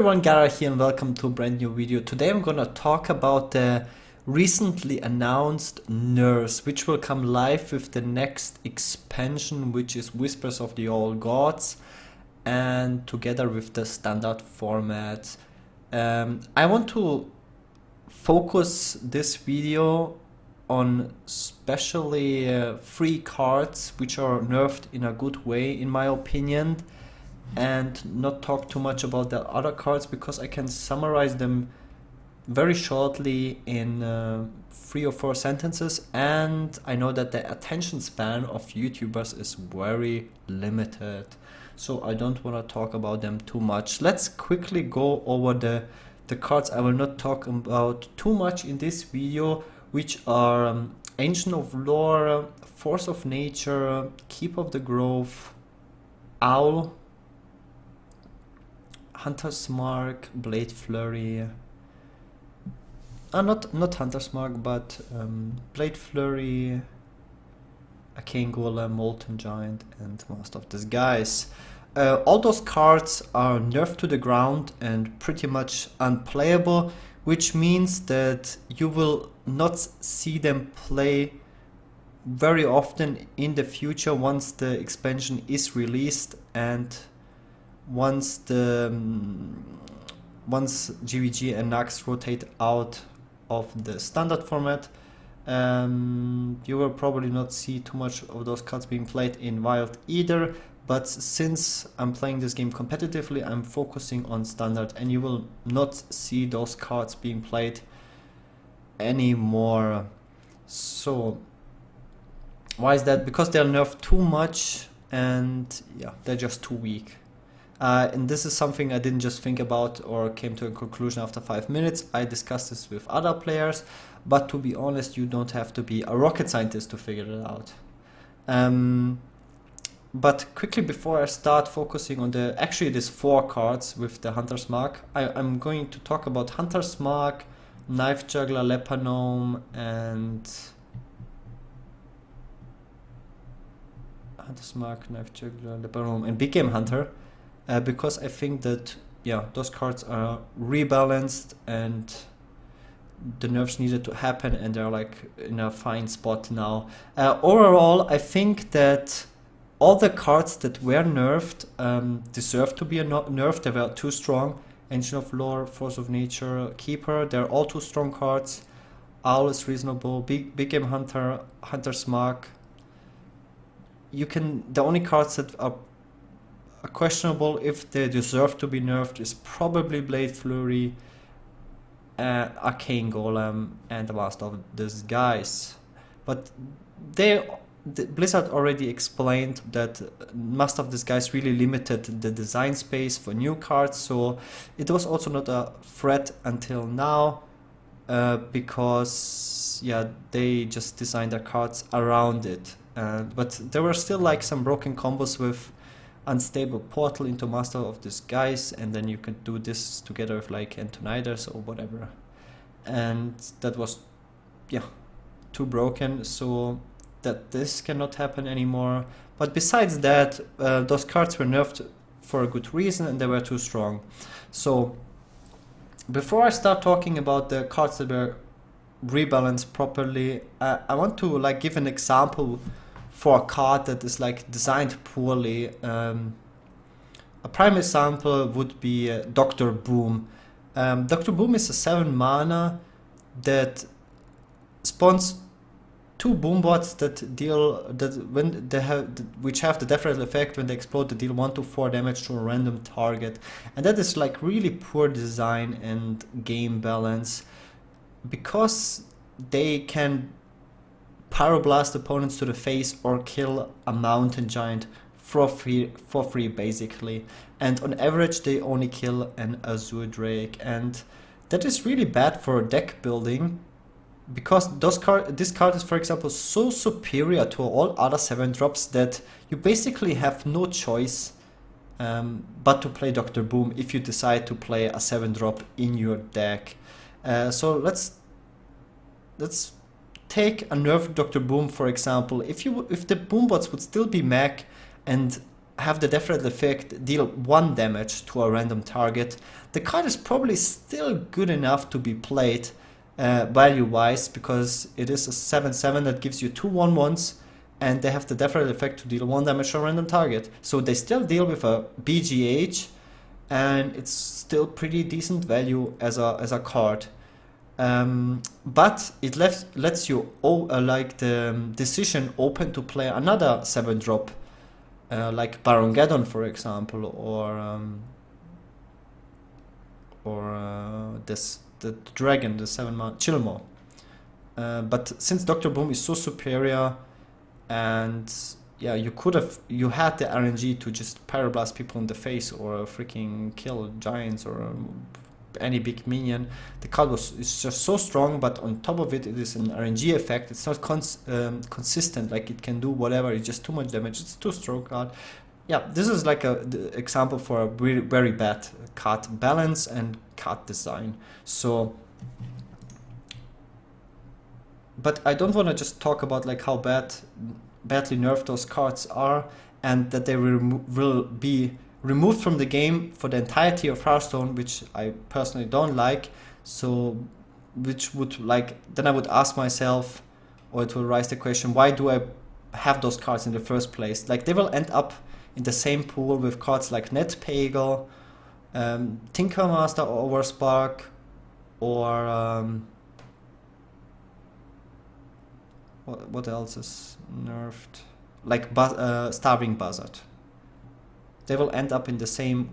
everyone, Gaara here and welcome to a brand new video. Today I'm gonna talk about the recently announced nerfs, which will come live with the next expansion, which is Whispers of the All Gods, and together with the standard format. I want to focus this video on especially 3 cards which are nerfed in a good way in my opinion, and not talk too much about the other cards because I can summarize them very shortly in 3 or 4 sentences, and I know that the attention span of YouTubers is very limited, so I don't want to talk about them too much. Let's quickly go over the cards I will not talk about too much in this video, which are Ancient of Lore, Force of Nature, Keep of the Grove, Owl, Hunter's Mark, Blade Flurry, not Hunter's Mark, but Blade Flurry, Arcane Golem, Molten Giant, and Master of Disguise. All those cards are nerfed to the ground and pretty much unplayable, which means that you will not see them play very often in the future once the expansion is released and once GVG and Nax rotate out of the standard format. You will probably not see too much of those cards being played in Wild either, but since I'm playing this game competitively, I'm focusing on standard, and you will not see those cards being played anymore. So why is that? Because they're nerfed too much, and yeah, they're just too weak. And this is something I didn't just think about or came to a conclusion after 5 minutes. I discussed this with other players, but to be honest, you don't have to be a rocket scientist to figure it out. But quickly before I start focusing on these 4 cards with the Hunter's Mark, I'm going to talk about Hunter's Mark, Knife Juggler, Leper, Gnome, and Hunter's Mark, Knife Juggler, Leper, Gnome, and Big Game Hunter. Because I think that, yeah, those cards are rebalanced and the nerfs needed to happen, and they're like in a fine spot now. Overall, I think that all the cards that were nerfed deserve to be nerfed. They were too strong. Ancient of Lore, Force of Nature, Keeper, they're all too strong cards. Owl is reasonable. Big Game Hunter, Hunter's Mark. The only cards that are questionable if they deserve to be nerfed is probably Blade Flurry, Arcane Golem, and the Master of Disguise. But Blizzard already explained that Master of Disguise really limited the design space for new cards, so it was also not a threat until now, because yeah, they just designed their cards around it. But there were still like some broken combos with Unstable Portal into Master of Disguise, and then you can do this together with like Antonidas or whatever, and that was, yeah, too broken, so that this cannot happen anymore. But besides that, those cards were nerfed for a good reason, and they were too strong. So before I start talking about the cards that were rebalanced properly, I want to like give an example for a card that is like designed poorly. A prime example would be Dr. Boom. Dr. Boom is a 7 mana that spawns 2 boom bots which have the death rattle effect. When they explode, they deal 1 to 4 damage to a random target, and that is like really poor design and game balance, because they can pyroblast opponents to the face or kill a mountain giant for free basically, and on average they only kill an Azure Drake, and that is really bad for deck building, because this card is, for example, so superior to all other 7-drops that you basically have no choice but to play Dr. Boom if you decide to play a 7-drop in your deck. So let's take a nerfed Dr. Boom, for example. If the boom bots would still be mech and have the definite effect deal 1 damage to a random target, the card is probably still good enough to be played value-wise, because it is a 7/7 that gives you 2 1/1s, and they have the definite effect to deal 1 damage to a random target. So they still deal with a BGH, and it's still pretty decent value as a card. But it lets you like the decision open to play another 7-drop, like Baron Geddon, for example, or the dragon, the 7-man Chillmaw. But since Dr. Boom is so superior, and yeah, you had the RNG to just pyroblast people in the face or freaking kill giants or any big minion. The card is just so strong, but on top of it, it is an RNG effect. It's not consistent, like it can do whatever. It's just too much damage. It's too strong card. Yeah, this is like the example for a very, very bad card balance and card design. So, but I don't want to just talk about like how badly nerfed those cards are, and that they will be removed from the game for the entirety of Hearthstone, which I personally don't like. So, which would then I would ask myself, or it will raise the question, why do I have those cards in the first place? Like, they will end up in the same pool with cards like Netpegel, Tinkermaster Overspark, or what else is nerfed? Like Starving Buzzard. They will end up in the same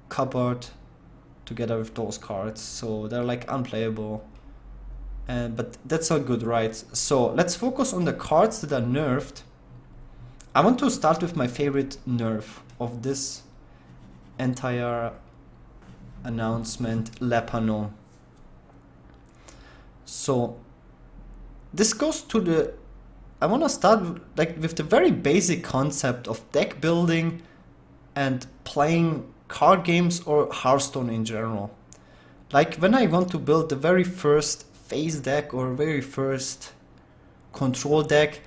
cupboard together with those cards, so they're like unplayable. But that's not good, right? So let's focus on the cards that are nerfed. I want to start with my favorite nerf of this entire announcement, Leper. So this goes to the... I want to start with the very basic concept of deck building and playing card games or Hearthstone in general. Like, when I want to build the very first phase deck or very first control deck,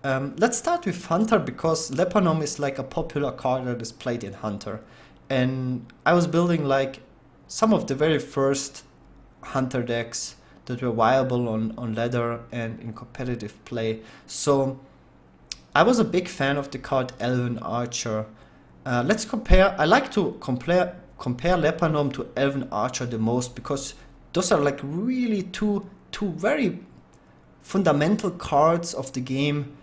let's start with Hunter, because Leper is like a popular card that is played in Hunter. And I was building like some of the very first Hunter decks that were viable on ladder and in competitive play. So I was a big fan of the card Elven Archer. Let's compare. I like to compare Leper to Elven Archer the most, because those are like really two very fundamental cards of the game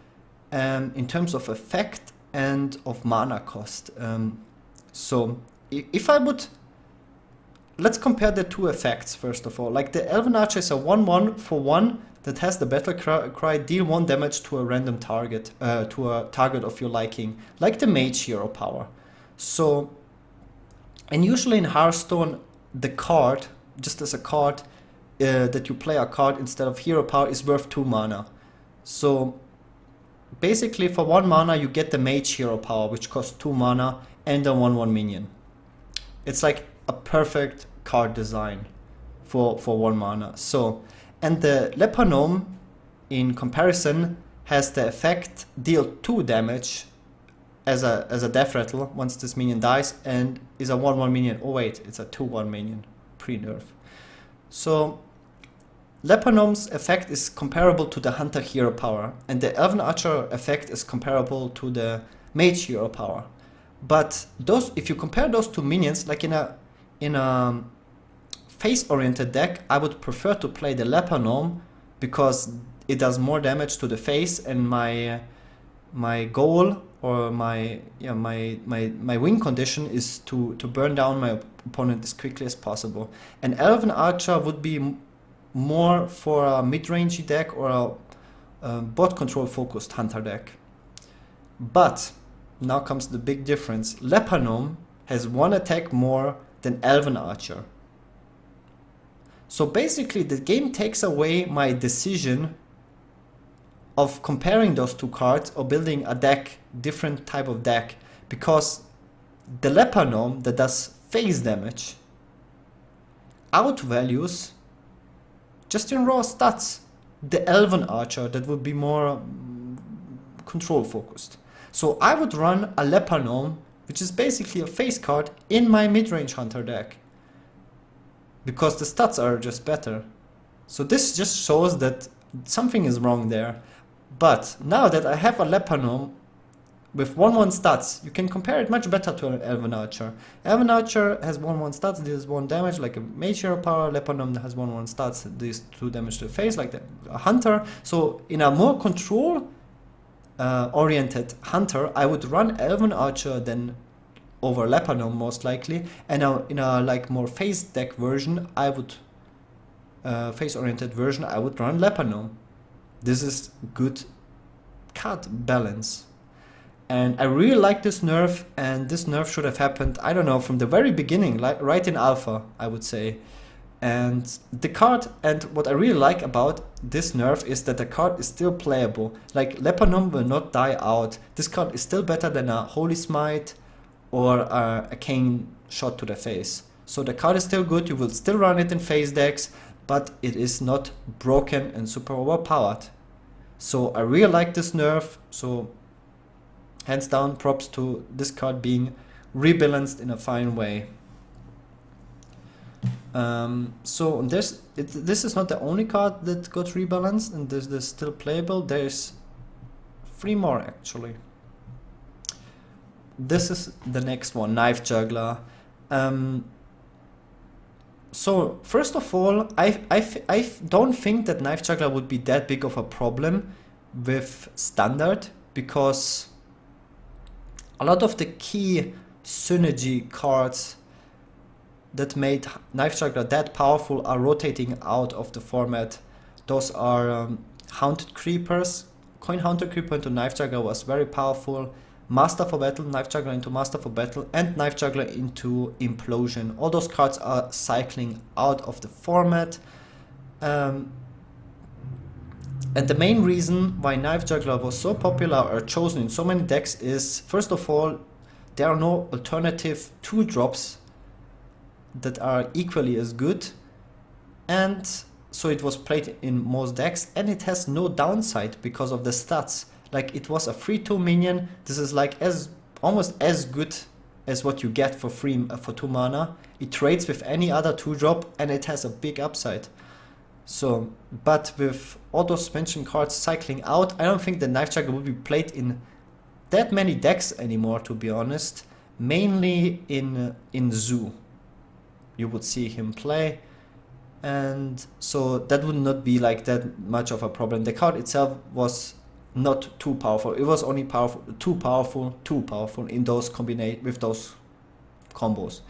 in terms of effect and of mana cost. So if I would... Let's compare the two effects first of all. Like, the Elven Archer is a 1/1 for 1 that has the battle cry, deal 1 damage to a random target, to a target of your liking, like the Mage Hero power. So, and usually in Hearthstone, the card, just as a card, that you play a card instead of hero power, is worth 2 mana. So basically for 1 mana you get the Mage Hero power, which costs 2 mana, and a 1/1 minion. It's like a perfect card design for 1 mana. So, and the Leper Gnome in comparison has the effect deal 2 damage as a death rattle once this minion dies, and is a 1/1 minion. Oh wait, it's a 2/1 minion pre-nerf. So Leper Gnome's effect is comparable to the Hunter hero power, and the Elven Archer effect is comparable to the Mage hero power. But those, if you compare those two minions, like in a face-oriented deck, I would prefer to play the Leper Gnome, because it does more damage to the face, and my goal, or my win condition, is to burn down my opponent as quickly as possible. And Elven Archer would be more for a mid-rangey deck or a bot control focused Hunter deck. But now comes the big difference. Leper Gnome has 1 attack more than Elven Archer. So basically the game takes away my decision of comparing those two cards or building a deck, different type of deck, because the Leper Gnome that does phase damage outvalues, just in raw stats, the Elven Archer that would be more control focused. So I would run a Leper Gnome, which is basically a face card, in my mid-range hunter deck, because the stats are just better. So this just shows that something is wrong there. But now that I have a Leper Gnome with 1/1 stats, you can compare it much better to an Elven Archer. Elven Archer has 1/1 stats, deals 1 damage like a Mage Hero power. Leper Gnome has 1/1 stats, deals 2 damage to the face like a Hunter. So in a more control oriented Hunter, I would run Elven Archer than over Leper Gnome most likely. And in a like more face deck version, I would face oriented version, I would run Leper Gnome. This is good card balance. And I really like this nerf, and this nerf should have happened, I don't know, from the very beginning, like right in alpha, I would say. And the card, and what I really like about this nerf is that the card is still playable. Like, Leper Gnome will not die out. This card is still better than a Holy Smite or a Cane Shot to the face. So the card is still good, you will still run it in face decks, but it is not broken and super overpowered. So I really like this nerf, so hands down props to this card being rebalanced in a fine way. So this is not the only card that got rebalanced, and this is still playable. There's 3 more actually. This is the next one, Knife Juggler. So first of all, I don't think that Knife Juggler would be that big of a problem with Standard, because a lot of the key synergy cards that made Knife Juggler that powerful are rotating out of the format. Those are Haunted Creepers. Coin Haunted Creeper into Knife Juggler was very powerful. Master for Battle, Knife Juggler into Master for Battle, and Knife Juggler into Implosion. All those cards are cycling out of the format. And the main reason why Knife Juggler was so popular or chosen in so many decks is, first of all, there are no alternative 2-drops that are equally as good, and so it was played in most decks, and it has no downside because of the stats. Like, it was a 3/2 minion. This is like almost as good as what you get for free for 2 mana. It trades with any other 2-drop, and it has a big upside. So, but with all those mentioned cards cycling out, I don't think the Knife Juggler will be played in that many decks anymore, to be honest. Mainly in Zoo, you would see him play, and so that would not be like that much of a problem. The card itself was not too powerful. It was only too powerful in those with those combos.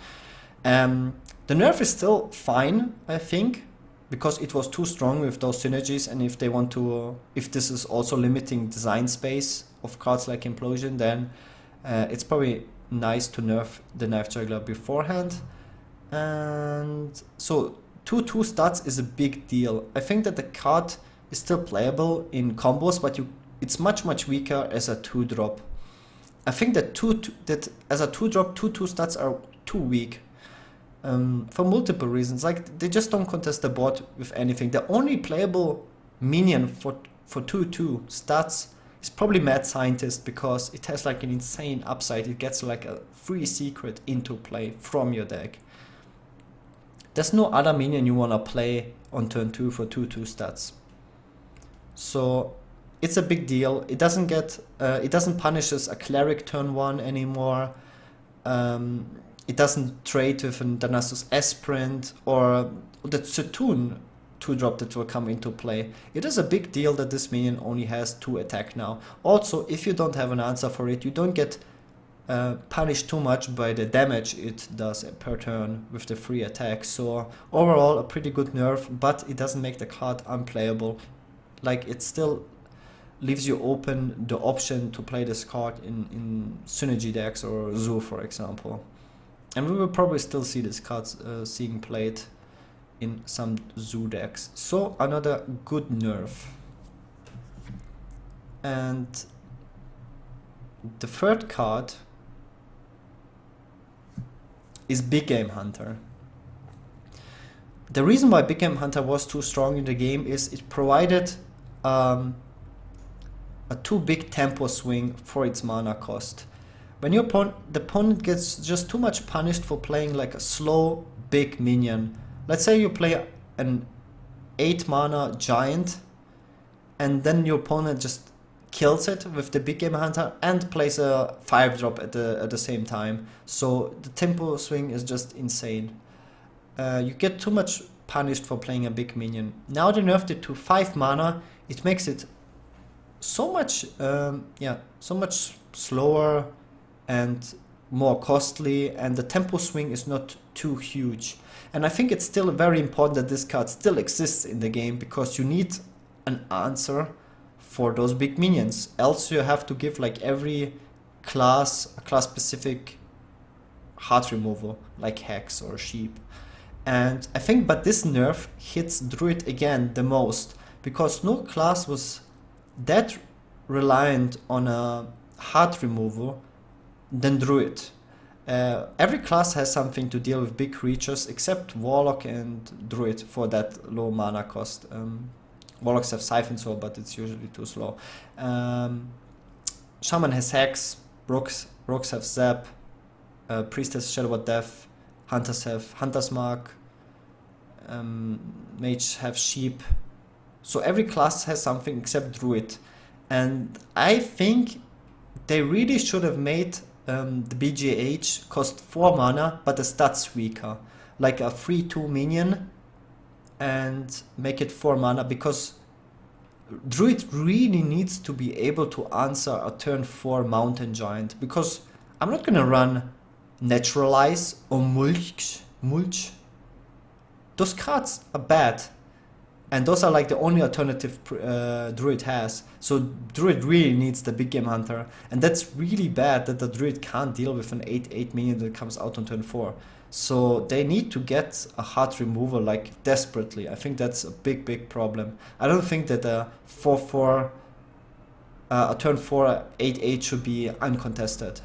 The nerf is still fine, I think, because it was too strong with those synergies, and if they want to, if this is also limiting design space of cards like Implosion, then it's probably nice to nerf the Knife Juggler beforehand. And so 2/2 stats is a big deal. I think that the card is still playable in combos, but it's much weaker as a 2-drop. I think that as a 2-drop, 2/2 stats are too weak. For multiple reasons. Like, they just don't contest the board with anything. The only playable minion for 2/2 stats is probably Mad Scientist, because it has like an insane upside. It gets like a free secret into play from your deck. There's no other minion you wanna play on turn 2 for 2/2 stats. So it's a big deal. It doesn't punish as a Cleric turn 1 anymore. It doesn't trade with an Thanatos Esprint or the Satoon 2-drop that will come into play. It is a big deal that this minion only has 2 attack now. Also, if you don't have an answer for it, you don't get punished too much by the damage it does per turn with the free attack. So overall, a pretty good nerf, but it doesn't make the card unplayable. Like, it still leaves you open the option to play this card in synergy decks or Zoo, for example. And we will probably still see this card being played in some Zoo decks. So another good nerf. And the third card is Big Game Hunter. The reason why Big Game Hunter was too strong in the game is it provided a too big tempo swing for its mana cost. When your the opponent gets just too much punished for playing like a slow, big minion. Let's say you play an 8 mana giant, and then your opponent just kills it with the big game hunter and plays a 5-drop at the same time. So the tempo swing is just insane. You get too much punished for playing a big minion. Now they nerfed it to 5 mana. It makes it so much, so much slower and more costly, and the tempo swing is not too huge. And I think it's still very important that this card still exists in the game, because you need an answer for those big minions. Else you have to give like every class a class specific heart removal, like Hex or Sheep. And I think, but this nerf hits Druid again the most, because no class was that reliant on a heart removal than Druid. Every class has something to deal with big creatures except Warlock and Druid for that low mana cost. Warlocks have Siphon Soul, but it's usually too slow. Shaman has Hex, Rogues have Zap, Priestess Shadow of Death, Hunters have Hunter's Mark, Mage have Sheep. So every class has something except Druid. And I think they really should have made the BGH cost 4 mana, but the stats weaker. Like a 3/2 minion and make it 4 mana, because Druid really needs to be able to answer a turn 4 Mountain Giant. Because I'm not gonna run Naturalize or Mulch. Those cards are bad. And those are like the only alternative Druid has. So Druid really needs the big game hunter. And that's really bad that the Druid can't deal with an 8/8 minion that comes out on turn 4. So they need to get a heart removal like desperately. I think that's a big problem. I don't think that a 4/4, a turn 4 8/8 should be uncontested,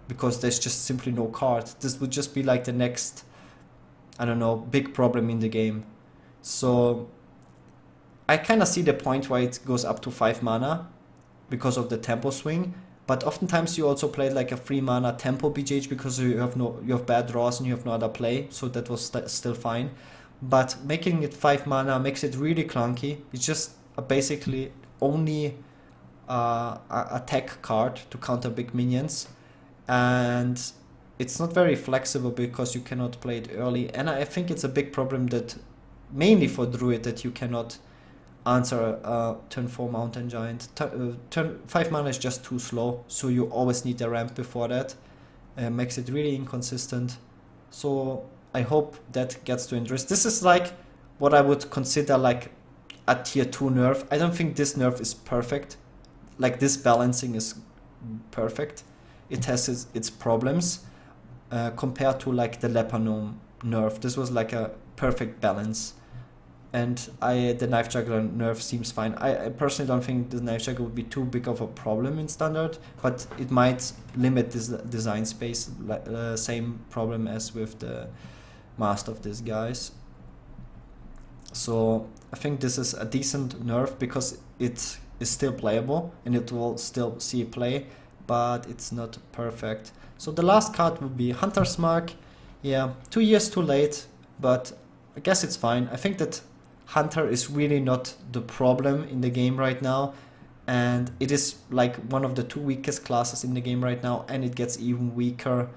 because there's just simply no card. This would just be like the next, I don't know, big problem in the game. So I kind of see the point why it goes up to 5 mana because of the tempo swing, but oftentimes you also play like a 3 mana tempo BGH because you have bad draws and you have no other play, so that was still fine. But making it 5 mana makes it really clunky. It's just basically only a tech card to counter big minions, and it's not very flexible because you cannot play it early. And I think it's a big problem that mainly for Druid, that you cannot answer a turn 4 Mountain Giant. Turn 5 mana is just too slow, so you always need a ramp before that. Makes it really inconsistent. So I hope that gets to interest. This is like what I would consider like a tier 2 nerf. I don't think this nerf is perfect. Like, this balancing is perfect. It has its problems compared to like the Leper Gnome nerf. This was like a perfect balance. And the Knife Juggler nerf seems fine. I personally don't think the Knife Juggler would be too big of a problem in Standard, but it might limit this design space. Same problem as with the Master of Disguise. So I think this is a decent nerf because it is still playable and it will still see play, but it's not perfect. So the last card would be Hunter's Mark. Yeah, 2 years too late, but I guess it's fine. I think that Hunter is really not the problem in the game right now, and it is like one of the 2 weakest classes in the game right now, and it gets even weaker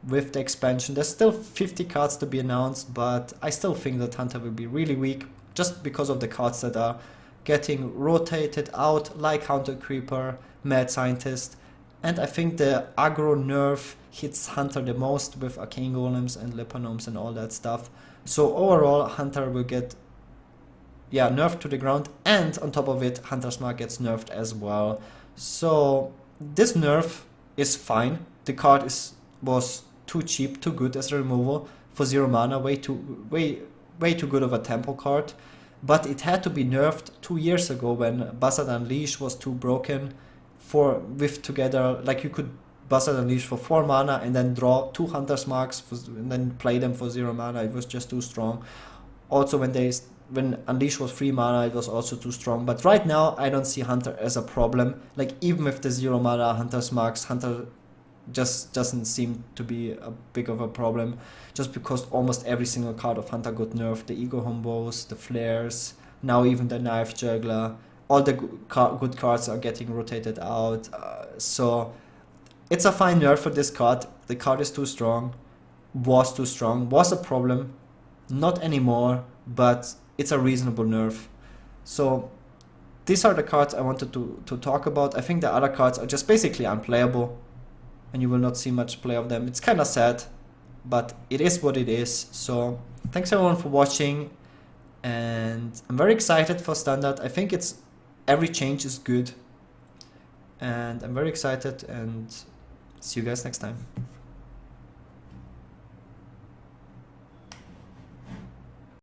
with the expansion. There's still 50 cards to be announced, but I still think that Hunter will be really weak just because of the cards that are getting rotated out, like Hunter Creeper, Mad Scientist, and I think the aggro nerf hits Hunter the most with Arcane Golems and Leper Gnomes and all that stuff. So overall, Hunter will get nerfed to the ground, and on top of it, Hunter's Mark gets nerfed as well. So this nerf is fine. The card was too cheap, too good as a removal for 0 mana, way too good of a tempo card. But it had to be nerfed 2 years ago when Buzzard Unleash was too broken with together. Like, you could Buzzard Unleash for 4 mana and then draw 2 Hunter's Marks and then play them for 0 mana. It was just too strong. Also when Unleash was 3 mana, it was also too strong. But right now, I don't see Hunter as a problem. Like, even with the 0 mana Hunter's Marks, Hunter just doesn't seem to be a big of a problem. Just because almost every single card of Hunter got nerfed. The Ego Hombos, the Flares, now even the Knife Juggler. All the good cards are getting rotated out. So it's a fine nerf for this card. The card is too strong. Was too strong. Was a problem. Not anymore, but it's a reasonable nerf. So these are the cards I wanted to talk about. I think the other cards are just basically unplayable, and you will not see much play of them. It's kind of sad, but it is what it is. So thanks everyone for watching, and I'm very excited for Standard. I think every change is good, and I'm very excited, and see you guys next time.